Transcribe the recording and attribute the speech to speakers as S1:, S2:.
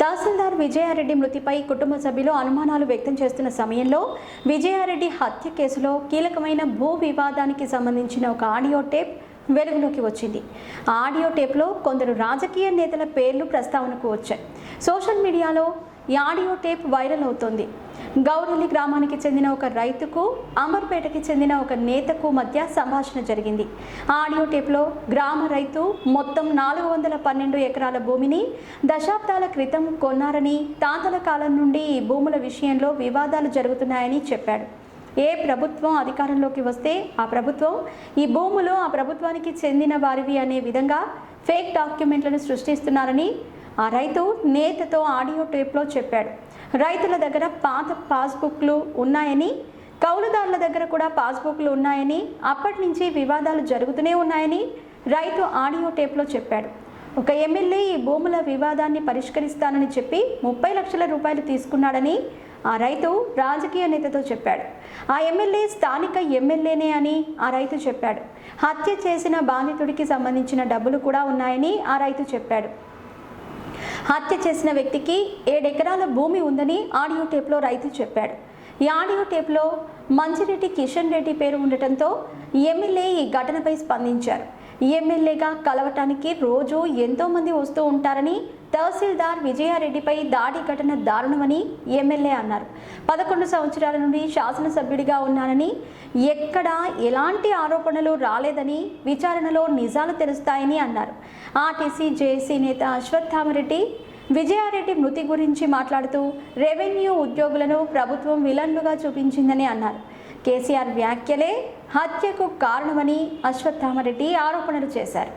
S1: తహసీల్దార్ విజయారెడ్డి మృతిపై కుటుంబ సభ్యులు అనుమానాలు వ్యక్తం చేస్తున్న సమయంలో విజయారెడ్డి హత్య కేసులో కీలకమైన భూ వివాదానికి సంబంధించిన ఒక ఆడియో టేప్ వెలుగులోకి వచ్చింది. ఆ ఆడియో టేప్లో కొందరు రాజకీయ నేతల పేర్లు ప్రస్తావనకు వచ్చాయి. సోషల్ మీడియాలో ఈ ఆడియో టేప్ వైరల్ అవుతోంది. గౌరలి గ్రామానికి చెందిన ఒక రైతుకు అమర్పేటకి చెందిన ఒక నేతకు మధ్య సంభాషణ జరిగింది. ఆడియో టేప్లో గ్రామ రైతు మొత్తం 412 ఎకరాల భూమిని దశాబ్దాల క్రితం కొన్నారని, తాతల కాలం నుండి ఈ భూముల విషయంలో వివాదాలు జరుగుతున్నాయని చెప్పాడు. ఏ ప్రభుత్వం అధికారంలోకి వస్తే ఆ ప్రభుత్వం ఈ భూములు ఆ ప్రభుత్వానికి చెందిన వారివి అనే విధంగా ఫేక్ డాక్యుమెంట్లను సృష్టిస్తున్నారని ఆ రైతు నేతతో ఆడియో టేప్లో చెప్పాడు. రైతుల దగ్గర పాత పాస్బుక్లు ఉన్నాయని, కౌలుదారుల దగ్గర కూడా పాస్బుక్లు ఉన్నాయని, అప్పటి నుంచి వివాదాలు జరుగుతూనే ఉన్నాయని రైతు ఆడియో టేప్లో చెప్పాడు. ఒక ఎమ్మెల్యే ఈ భూముల వివాదాన్ని పరిష్కరిస్తానని చెప్పి 30 లక్షల రూపాయలు తీసుకున్నాడని ఆ రైతు రాజకీయ నేతతో చెప్పాడు. ఆ ఎమ్మెల్యే స్థానిక ఎమ్మెల్యేనే అని ఆ రైతు చెప్పాడు. హత్య చేసిన బాధితుడికి సంబంధించిన డబ్బులు కూడా ఉన్నాయని ఆ రైతు చెప్పాడు. హత్య చేసిన వ్యక్తికి 7 ఎకరాల భూమి ఉందని ఆడియో టేప్లో రైతు చెప్పాడు. ఈ ఆడియో టేప్లో మంచిరెడ్డి కిషన్ రెడ్డి పేరు ఉండటంతో ఎమ్మెల్యే ఈ ఘటనపై స్పందించారు. ఎమ్మెల్యేగా కలవటానికి రోజు ఎంతోమంది వస్తూ ఉంటారని, తహసీల్దార్ విజయారెడ్డిపై దాడి ఘటన దారుణమని ఎమ్మెల్యే అన్నారు. 11 సంవత్సరాల నుండి శాసనసభ్యుడిగా ఉన్నానని, ఎక్కడా ఎలాంటి ఆరోపణలు రాలేదని, విచారణలో నిజాలు తెలుస్తాయని అన్నారు. ఆర్టీసీ జేఏసీ నేత అశ్వత్థామరెడ్డి విజయారెడ్డి మృతి గురించి మాట్లాడుతూ రెవెన్యూ ఉద్యోగులను ప్రభుత్వం విలన్లుగా చూపించిందని అన్నారు. కేసీఆర్ వ్యాఖ్యలే హత్యకు కారణమని అశ్వత్థామరెడ్డి ఆరోపణలు చేశారు.